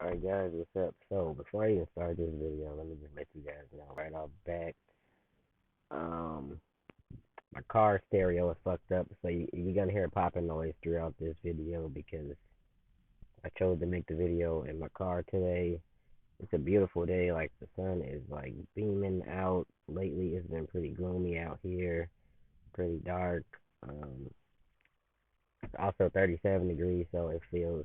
Alright guys, what's up? So before I even start this video, let me just let you guys know right off bat, um, my car stereo is fucked up, so you're gonna hear a popping noise throughout this video because I chose to make the video in my car today. It's a beautiful day, like the sun is like beaming out. Lately it's been pretty gloomy out here, pretty dark. It's also 37 degrees, so it feels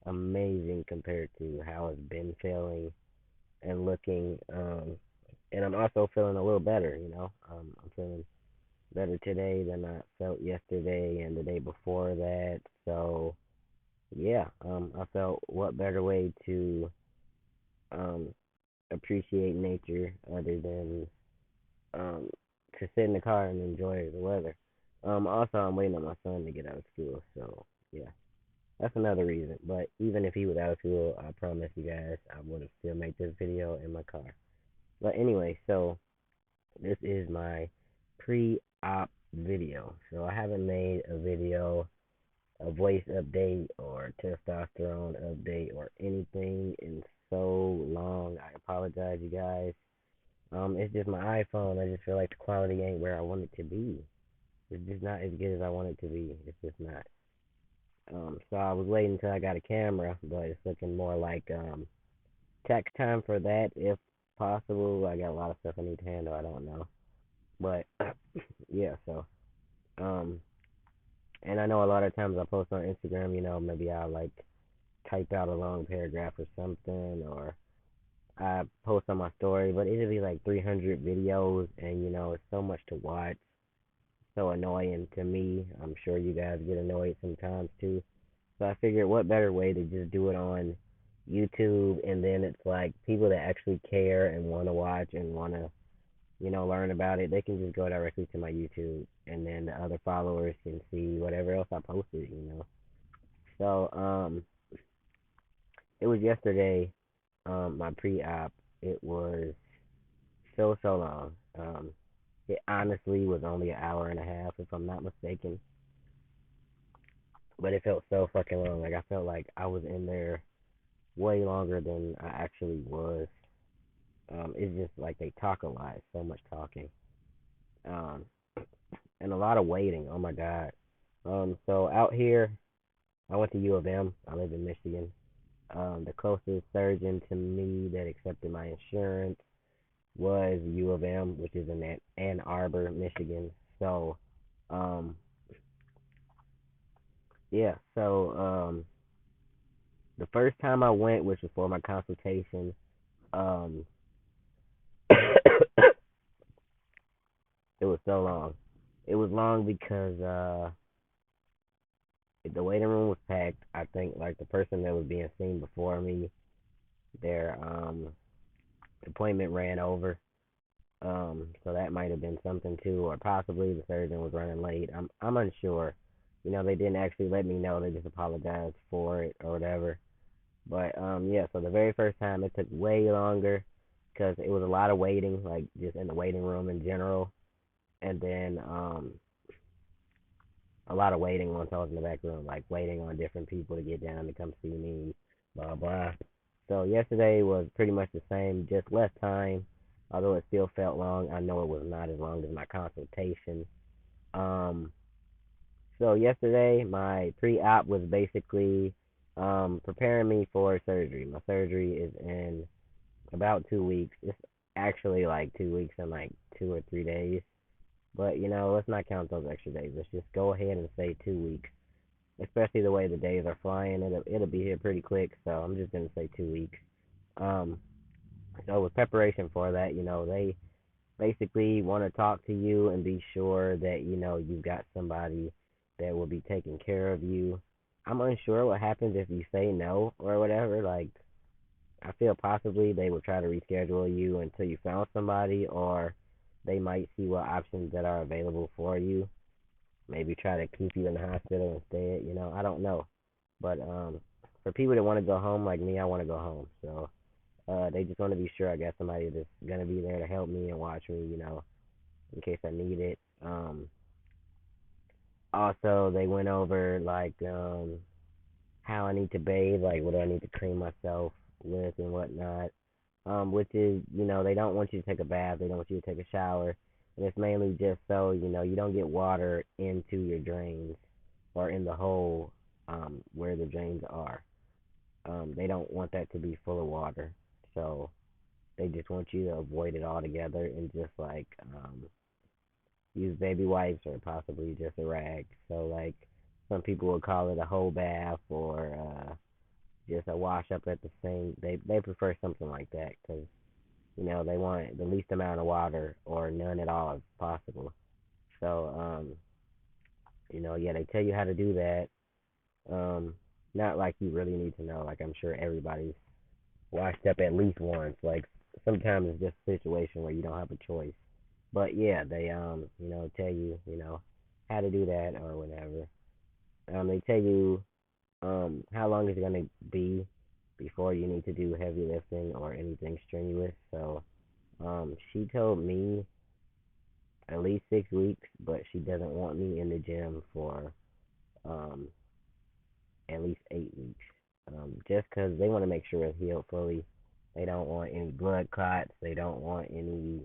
amazing compared to how it's been feeling and looking. And I'm also feeling a little better. I'm feeling better today than I felt yesterday and the day before that. So yeah, I felt what better way to um appreciate nature other than um to sit in the car and enjoy the weather. Also I'm waiting on my son to get out of school, so yeah. That's another reason. But even if he was out of school, I promise you guys I would have still made this video in my car. But anyway, so this is my pre-op video. So I haven't made a video, a voice update or testosterone update or anything in so long. I apologize, you guys. It's just my iPhone. I just feel like the quality ain't where I want it to be. It's just not as good as I want it to be. It's just not. So I was waiting until I got a camera, but it's looking more like tech time for that if possible. I got a lot of stuff I need to handle. I don't know. But yeah, so um, and I know a lot of times I post on Instagram, maybe I'll like type out a long paragraph or something, or I post on my story, but it'll be like 300 videos, and it's so much to watch, so annoying to me. I'm sure you guys get annoyed sometimes too. So I figured, what better way to just do it on YouTube, and then it's like people that actually care and want to watch and want to learn about it, they can just go directly to my YouTube, and then the other followers can see whatever else I posted. So, it was yesterday, my pre-op. It was so long. It honestly was only an hour and a half, if I'm not mistaken, but it felt so fucking long. Like I felt like I was in there way longer than I actually was. It's just like they talk a lot, so much talking. Um, and a lot of waiting. Oh my god. So out here, I went to U of M. I live in Michigan. The closest surgeon to me that accepted my insurance was U of M, which is in Ann Arbor, Michigan. So, um, yeah. So, the first time I went, which was for my consultation, um, it was so long. It was long because the waiting room was packed. I think like the person that was being seen before me, their appointment ran over. So that might have been something too, or possibly the surgeon was running late. I'm unsure. They didn't actually let me know. They just apologized for it or whatever. But yeah. So the very first time it took way longer because it was a lot of waiting, like just in the waiting room in general, and then a lot of waiting once I was in the back room, like waiting on different people to get down to come see me, blah blah. So yesterday was pretty much the same, just less time. Although it still felt long, I know it was not as long as my consultation. Um, so yesterday my pre-op was basically preparing me for surgery. My surgery is in about 2 weeks. It's actually like 2 weeks and like 2 or 3 days. But let's not count those extra days. Let's just go ahead and say 2 weeks. Especially the way the days are flying, it'll be here pretty quick. So I'm just gonna say 2 weeks. Um, so with preparation for that, they basically want to talk to you and be sure that you've got somebody that will be taking care of you. I'm unsure what happens if you say no or whatever. Like I feel possibly they will try to reschedule you until you found somebody, or they might see what options that are available for you. Maybe try to keep you in the hospital instead. I don't know. But for people that want to go home like me, I want to go home. So they just want to be sure I got somebody that's gonna be there to help me and watch me, in case I need it. Also, they went over like how I need to bathe, like what do I need to cream myself, with and whatnot. Which is, they don't want you to take a bath, they don't want you to take a shower, and it's mainly just so, you don't get water into your drains or in the hole where the drains are. They don't want that to be full of water, so they just want you to avoid it altogether and just like use baby wipes or possibly just a rag. So like some people would call it a whole bath or just a wash up at the sink. They prefer something like that because they want the least amount of water or none at all if possible. So yeah, they tell you how to do that. Um, not like you really need to know. Like I'm sure everybody's washed up at least once. Like sometimes it's just a situation where you don't have a choice. But yeah, they tell you how to do that or whatever. They tell you how long it's gonna be before you need to do heavy lifting or anything strenuous. So she told me at least 6 weeks, but she doesn't want me in the gym for um at least 8 weeks. Just because they want to make sure it's healed fully. They don't want any blood clots. They don't want any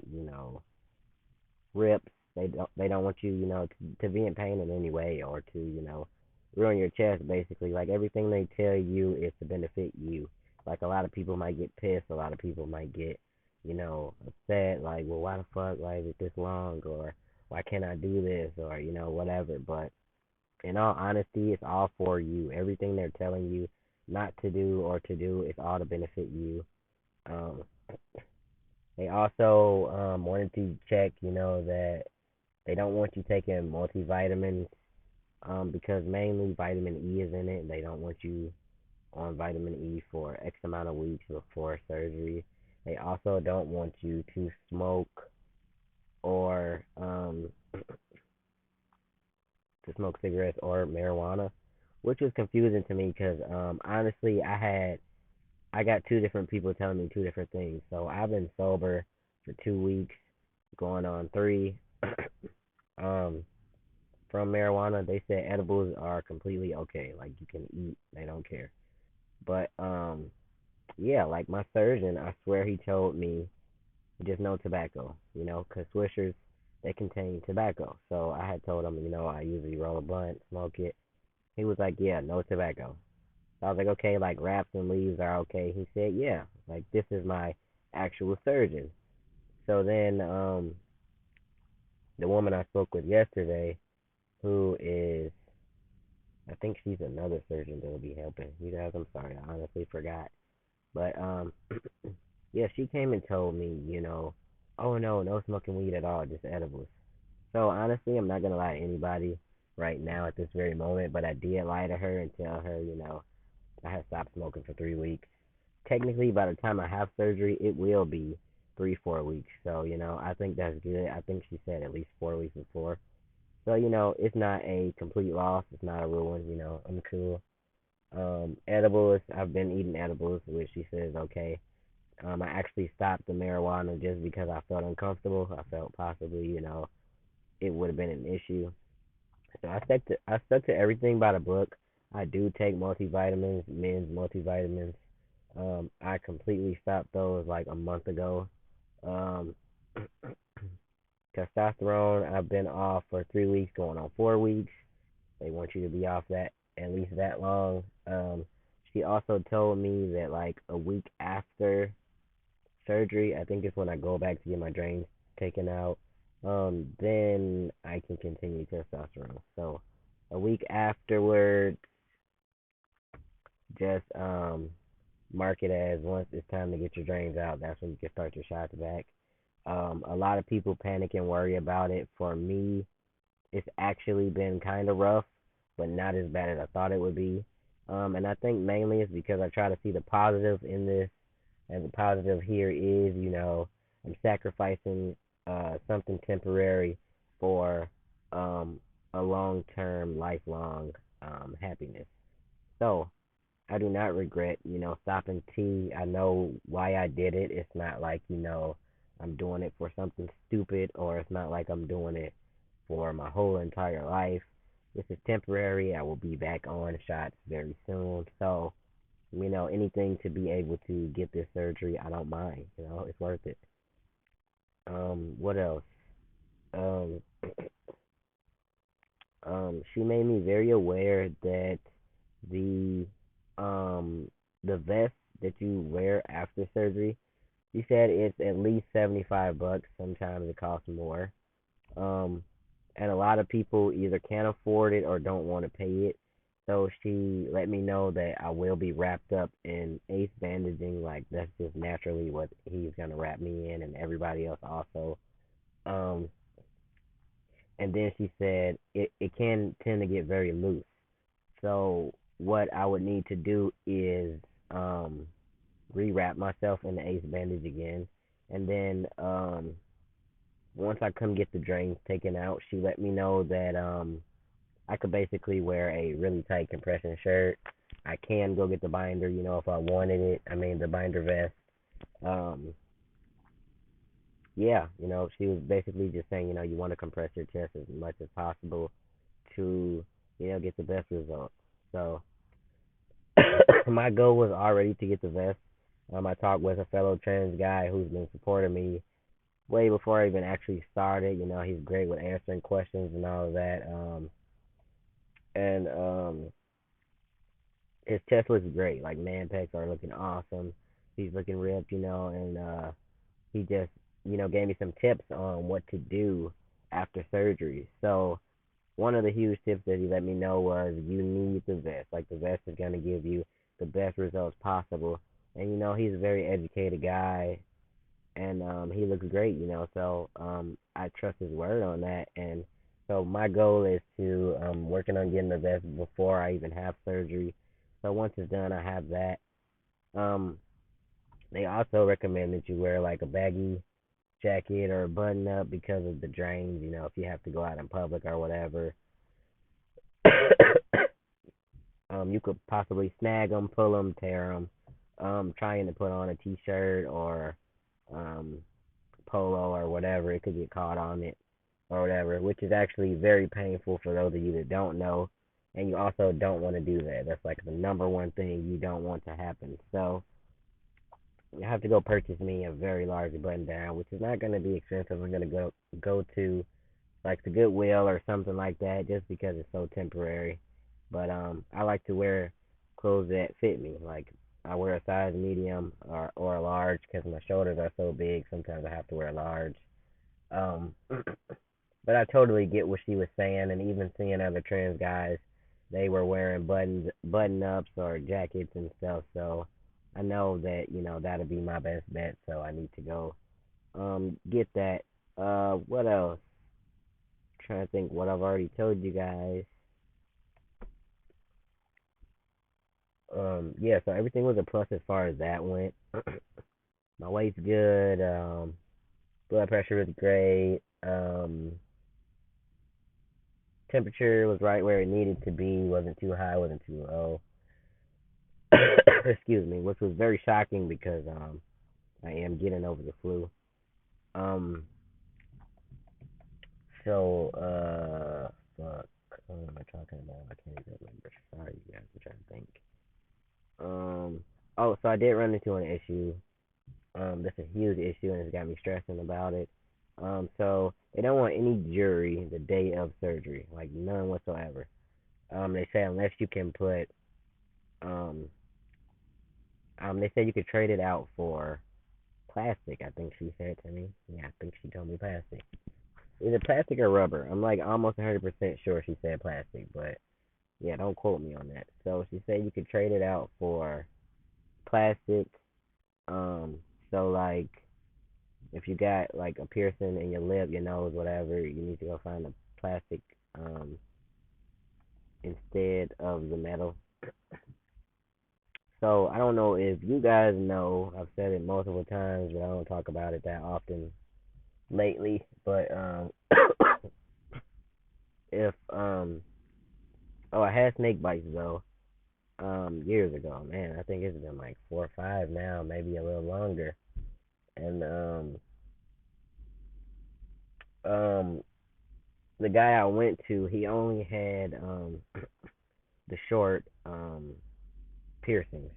rips. They don't want you to be in pain in any way or to ruin your chest. Basically, like everything they tell you is to benefit you. Like a lot of people might get pissed. A lot of people might get upset. Like, well, why the fuck like is this long or why can't I do this or whatever. But in all honesty, it's all for you. Everything they're telling you not to do or to do is all to benefit you. Um, they also wanted to check, that they don't want you taking multivitamins because mainly vitamin E is in it. They don't want you on vitamin E for X amount of weeks before surgery. They also don't want you to smoke or to smoke cigarettes or marijuana, which was confusing to me because honestly, I got two different people telling me two different things. So I've been sober for 2 weeks, going on three. um, from marijuana, they said edibles are completely okay. Like you can eat, they don't care. But yeah, like my surgeon, I swear he told me just no tobacco. Because Swishers they contain tobacco. So I had told him, I usually roll a blunt, smoke it. He was like, yeah, no tobacco. So I was like, okay, like wraps and leaves are okay. He said, yeah, like this is my actual surgeon. So then the woman I spoke with yesterday, who is, I think she's another surgeon that will be helping. You guys, I'm sorry, I honestly forgot. But yeah, she came and told me, oh no, no smoking weed at all, just edibles. So honestly, I'm not gonna lie to anybody right now at this very moment, but I did lie to her and tell her, I had stopped smoking for 3 weeks. Technically, by the time I have surgery, it will be 3, 4 weeks. So, I think that's good. I think she said at least 4 weeks before. So, it's not a complete loss. It's not a ruin. I'm cool. Edibles, I've been eating edibles, which she says okay. I actually stopped the marijuana just because I felt uncomfortable. I felt possibly, it would have been an issue. So I stuck to everything by the book. I do take multivitamins, men's multivitamins. I completely stopped those like a month ago. Um, testosterone, I've been off for 3 weeks, going on 4 weeks. They want you to be off that at least that long. She also told me that like a week after surgery, I think it's when I go back to get my drains taken out. Then I can continue testosterone. So a week afterwards, just mark it as once it's time to get your drains out. That's when you can start your shots back. A lot of people panic and worry about it. For me, it's actually been kind of rough, but not as bad as I thought it would be. And I think mainly it's because I try to see the positive in this, and the positive here is, I'm sacrificing something temporary for um, a long-term, lifelong happiness. So I do not regret, stopping tea. I know why I did it. It's not like, I'm doing it for something stupid, or it's not like I'm doing it for my whole entire life. This is temporary. I will be back on shots very soon. So, anything to be able to get this surgery, I don't mind. It's worth it. What else? Um, she made me very aware that the um the vest that you wear after surgery, she said it's at least $75. Sometimes it costs more. Um, and a lot of people either can't afford it or don't want to pay it. So she let me know that I will be wrapped up in ace bandaging. Like that's just naturally what he's gonna wrap me in, and everybody else also. Um, and then she said it can tend to get very loose. So what I would need to do is um rewrap myself in the ace bandage again, and then once I come get the drains taken out, she let me know that I could basically wear a really tight compression shirt. I can go get the binder, if I wanted it. I mean the binder vest. Um, yeah, she was basically just saying, you want to compress your chest as much as possible to, get the best result. So my goal was already to get the vest. I talked with a fellow trans guy who's been supporting me way before I even actually started. He's great with answering questions and all of that. And his chest looks great. Like man pecs are looking awesome. He's looking ripped, and he just, gave me some tips on what to do after surgery. So one of the huge tips that he let me know was you need the vest. Like the vest is gonna give you the best results possible. And he's a very educated guy, and he looks great. So I trust his word on that. And so my goal is to working on getting the vest before I even have surgery. So once it's done, I have that. Um, they also recommend that you wear like a baggy jacket or a button up because of the drains. If you have to go out in public or whatever, you could possibly snag them, pull them, tear them. Trying to put on a t-shirt or um, polo or whatever, it could get caught on it or whatever, which is actually very painful for those of you that don't know. And you also don't want to do that. That's like the number one thing you don't want to happen. So you have to go purchase me a very large button down, which is not going to be expensive. I'm going to go to like the Goodwill or something like that, just because it's so temporary. But I like to wear clothes that fit me. Like I wear a size medium or a large because my shoulders are so big. Sometimes I have to wear a large. Um, but I totally get what she was saying, and even seeing other trans guys, they were wearing button ups or jackets and stuff. So I know that that'll be my best bet. So I need to go get that. What else? Trying to think what I've already told you guys. Yeah, so everything was a plus as far as that went. My weight's good. Blood pressure was great. Temperature was right where it needed to be. Wasn't too high, wasn't too low. Excuse me, which was very shocking because I am getting over the flu. Um, fuck. What am I talking about? I can't even remember. Sorry, you guys. I'm trying to think. Um, oh, so I did run into an issue. That's a huge issue, and it's got me stressing about it. So they don't want any jury the day of surgery, like none whatsoever. They say unless you can put, um, they said you could trade it out for plastic. I think she said to me. Yeah, I think she told me plastic. Is it plastic or rubber? I'm like almost 100% sure she said plastic, but yeah, don't quote me on that. So she said you could trade it out for plastic. Um, so like if you got like a piercing in your lip, your nose, whatever, you need to go find a plastic um instead of the metal. So I don't know if you guys know. I've said it multiple times, but I don't talk about it that often lately. But if oh, I had snake bites though. Years ago, man. I think it's been like 4 or 5 now, maybe a little longer. And um the guy I went to, he only had the short piercings.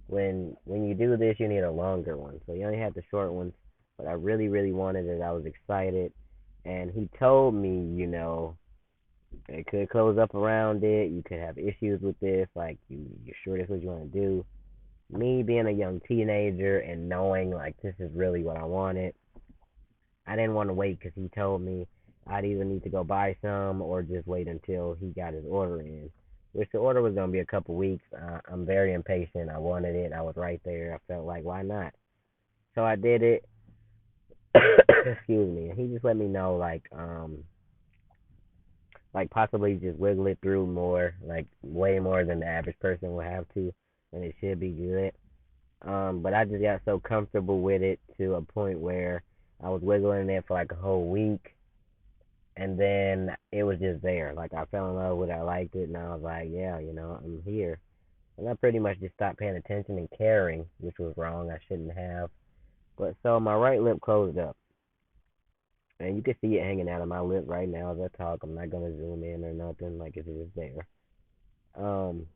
when you do this, you need a longer one. So you only had the short ones, but I really wanted it. I was excited, and he told me, it could close up around it. You could have issues with this. Like, you sure this is what you want to do? Me being a young teenager and knowing like this is really what I wanted, I didn't want to wait because he told me I'd either need to go buy some or just wait until he got his order in. Which the order was gonna be a couple weeks. I'm very impatient. I wanted it. I was right there. I felt like why not? So I did it. Excuse me. He just let me know like possibly just wiggle it through more, like way more than the average person would have to, and it should be good. But I just got so comfortable with it to a point where I was wiggling it for like a whole week, and then it was just there. Like I fell in love with it, I liked it, and I was like, yeah, I'm here. And I pretty much just stopped paying attention and caring, which was wrong. I shouldn't have. But so my right lip closed up, and you can see it hanging out of my lip right now as I talk. I'm not gonna zoom in or nothing, like it's just there. Um,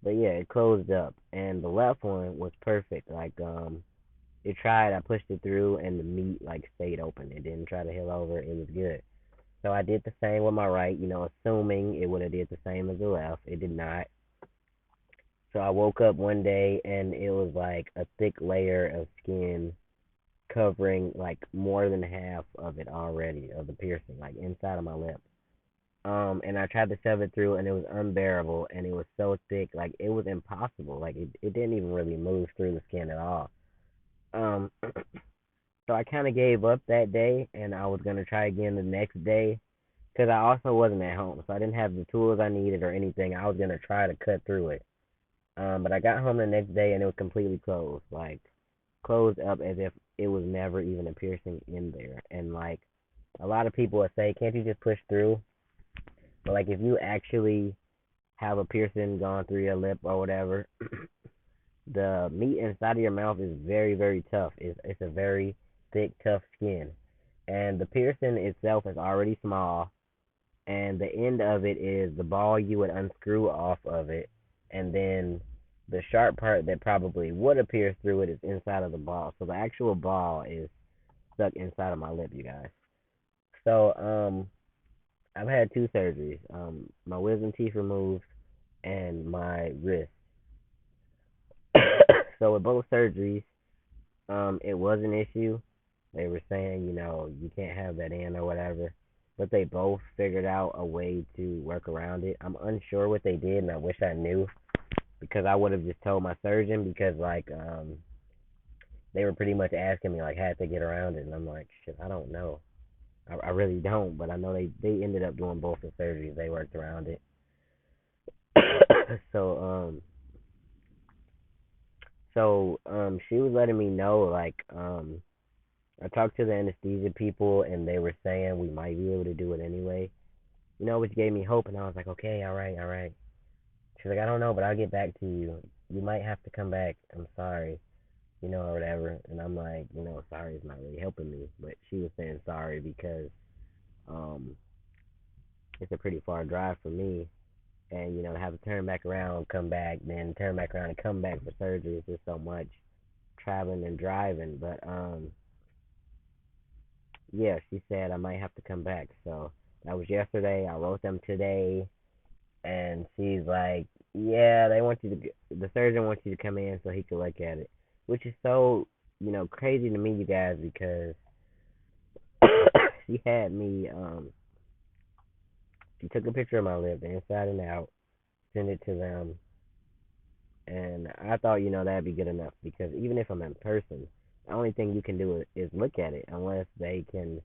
but yeah, it closed up, and the left one was perfect. It tried, I pushed it through, and the meat like stayed open. It didn't try to heal over. It was good. So I did the same with my right, assuming it would have did the same as the left. It did not. So I woke up one day and it was like a thick layer of skin covering like more than half of it already of the piercing, like inside of my lip. And I tried to shove it through and it was unbearable and it was so thick, like it was impossible. Like it didn't even really move through the skin at all. Um so I kinda gave up that day and I was gonna try again the next day because I also wasn't at home, so I didn't have the tools I needed or anything. I was gonna try to cut through it. But I got home the next day and it was completely closed, like closed up as if it was never even a piercing in there. And like a lot of people would say, can't you just push through? But like if you actually have a piercing gone through your lip or whatever, the meat inside of your mouth is very tough. It's a very thick, tough skin, and the piercing itself is already small, and the end of it is the ball you would unscrew off of it, and then the sharp part that probably would have pierced through it is inside of the ball. So the actual ball is stuck inside of my lip, you guys. So I've had two surgeries. My wisdom teeth removed and my wrist. So with both surgeries, it was an issue. They were saying, you can't have that in or whatever. But they both figured out a way to work around it. I'm unsure what they did, and I wish I knew because I would have just told my surgeon because they were pretty much asking me like how to get around it, and I'm like, shit, I don't know. I really don't, but I know they ended up doing both the surgeries. They worked around it. so she was letting me know I talked to the anesthesia people and they were saying we might be able to do it anyway. Which gave me hope and I was like, okay, all right. She's like, I don't know, but I'll get back to you. You might have to come back. I'm sorry, or whatever. And I'm like, sorry is not really helping me. But she was saying sorry because um it's a pretty far drive for me. And, to have to turn back around, come back, then turn back around and come back for surgery. It's just so much traveling and driving. But yeah, she said I might have to come back. So that was yesterday. I wrote them today, and she's like, "Yeah, they want you to. The surgeon wants you to come in so he can look at it," which is so crazy to me, you guys, because she had me. She took a picture of my lip, inside and out, sent it to them, and I thought that'd be good enough because even if I'm in person, the only thing you can do is look at it unless they can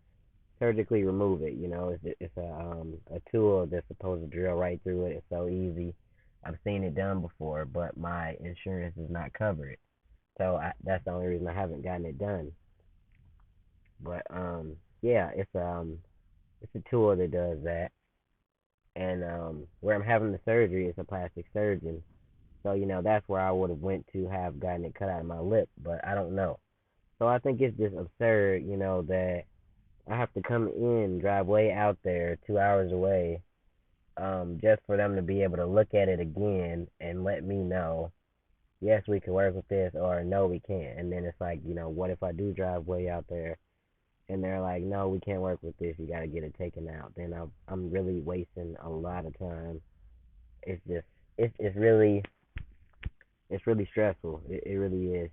surgically remove it. It's a tool that's supposed to drill right through it. It's so easy. I've seen it done before, but my insurance does not cover it. So that's the only reason I haven't gotten it done. But yeah, it's a tool that does that. And where I'm having the surgery is a plastic surgeon. So that's where I would have went to have gotten it cut out of my lip, but I don't know. So I think it's just absurd, that I have to come in, drive way out there, 2 hours away, just for them to be able to look at it again and let me know, yes, we can work with this, or no, we can't. And then it's like, what if I do drive way out there and they're like, no, we can't work with this. You got to get it taken out. Then I'm really wasting a lot of time. It's just it's really stressful. It really is.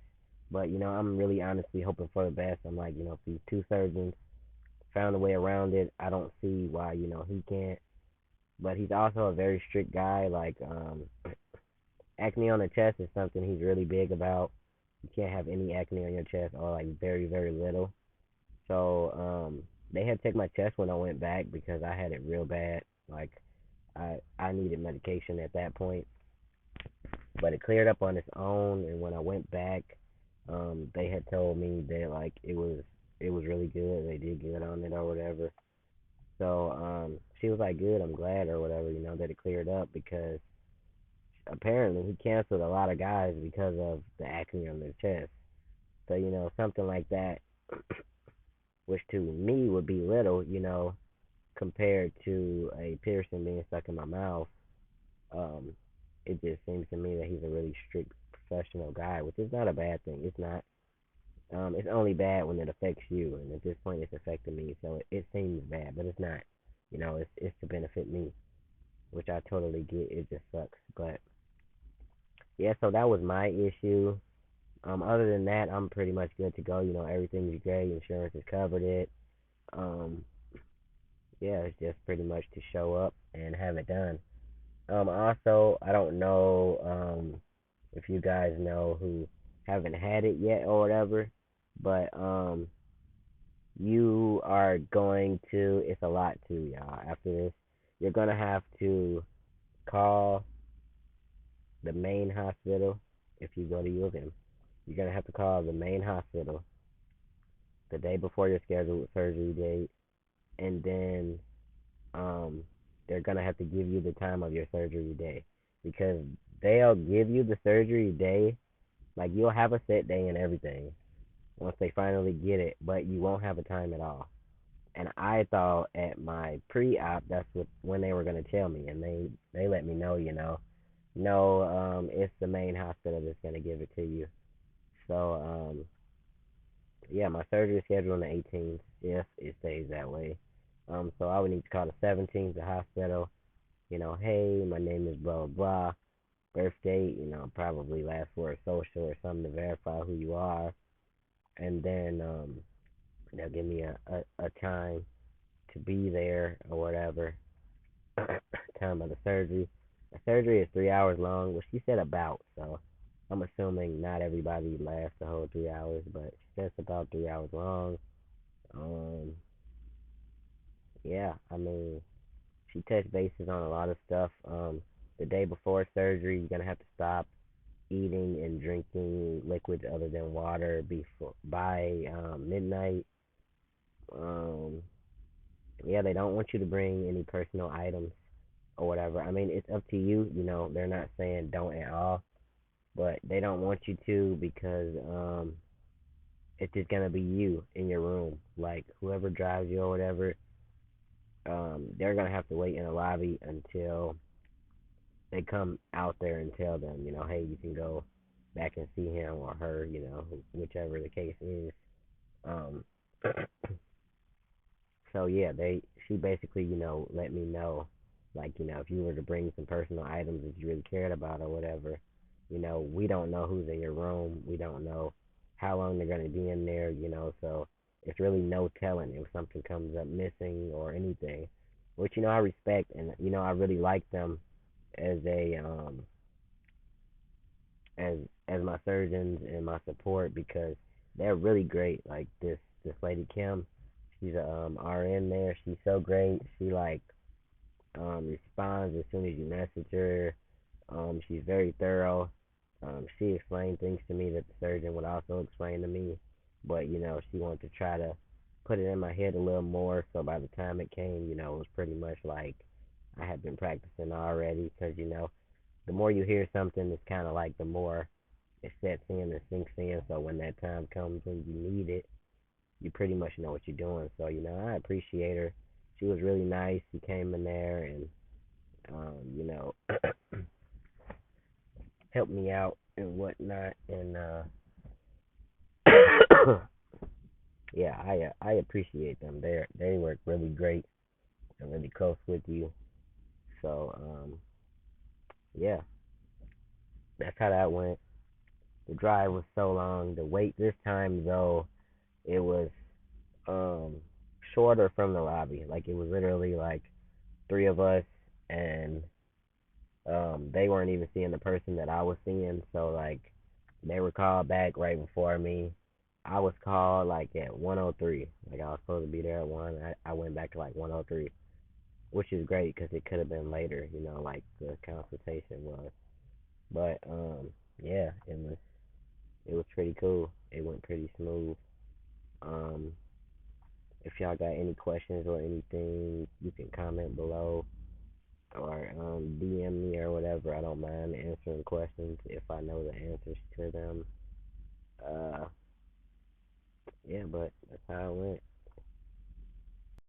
But I'm really honestly hoping for the best. I'm like, if these two surgeons found a way around it, I don't see why he can't. But he's also a very strict guy. Like acne on the chest is something he's really big about. You can't have any acne on your chest or like very very little. So they had to take my test when I went back because I had it real bad. Like I needed medication at that point, but it cleared up on its own. And when I went back, they had told me that like it was really good. They did good on it or whatever. So she was like, "Good, I'm glad," or whatever. That it cleared up because apparently he canceled a lot of guys because of the acne on their chest. So something like that, which to me would be little, compared to a piercing being stuck in my mouth. Um, it just seems to me that he's a really strict professional guy, which is not a bad thing. It's not. It's only bad when it affects you, and at this point, it's affecting me, so it seems bad, but it's not. It's to benefit me, which I totally get. It just sucks, but yeah. So that was my issue. Other than that, I'm pretty much good to go. Everything's great. Insurance has covered it. Um, yeah, it's just pretty much to show up and have it done. Also, I don't know if you guys know who haven't had it yet or whatever, but you are going to. It's a lot too, y'all. After this, you're gonna have to call the main hospital if you go to U of M. You're gonna have to call the main hospital the day before your scheduled surgery date, and then um, they're gonna have to give you the time of your surgery day because they'll give you the surgery day. Like you'll have a set day and everything once they finally get it, but you won't have a time at all. And I thought at my pre-op that's when they were gonna tell me, and they let me know, no, it's the main hospital that's gonna give it to you. So yeah, my surgery is scheduled on the 18th if it stays that way. So I would need to call the 17th, the hospital. Hey, my name is blah blah blah. Birth date, probably last four of social or something to verify who you are, and then they'll give me a time to be there or whatever. Time of the surgery. The surgery is 3 hours long. Well, she said about, so I'm assuming not everybody lasts the whole 3 hours, but she said it's about 3 hours long. Um, yeah, I mean, she touched bases on a lot of stuff. The day before surgery, you're gonna have to stop eating and drinking liquids other than water before by midnight. Um, yeah, they don't want you to bring any personal items or whatever. I mean, it's up to you. They're not saying don't at all, but they don't want you to because it's just gonna be you in your room. Like whoever drives you or whatever, they're gonna have to wait in the lobby until they come out there and tell them, hey, you can go back and see him or her, whichever the case is. Um, so yeah, she basically, let me know, like, if you were to bring some personal items that you really cared about or whatever, we don't know who's in your room, we don't know how long they're gonna be in there, so it's really no telling if something comes up missing or anything, which I respect and I really like them as a as as my surgeons and my support because they're really great. Like this lady Kim, she's a RN there. She's so great. She like responds as soon as you message her. She's very thorough. She explained things to me that the surgeon would also explain to me, but she wanted to try to put it in my head a little more. So by the time it came, it was pretty much like I had been practicing already because the more you hear something, it's kind of like the more it sets in and sinks in. So when that time comes when you need it, you pretty much know what you're doing. So I appreciate her. She was really nice. She came in there and um, you know helped me out and whatnot, and yeah, I appreciate them. They work really great and really close with you. So yeah, that's how that went. The drive was so long. The wait this time though, it was um shorter from the lobby. Like it was literally like three of us, and they weren't even seeing the person that I was seeing. So like they were called back right before me. I was called like at 1:03. Like I was supposed to be there at 1. I went back to like 1:03, which is great because it could have been later, like the consultation was. But yeah, it was pretty cool. It went pretty smooth. Um, if y'all got any questions or anything, you can comment below or DM me or whatever. I don't mind answering questions if I know the answers to them. Uh, yeah, but that's how it went.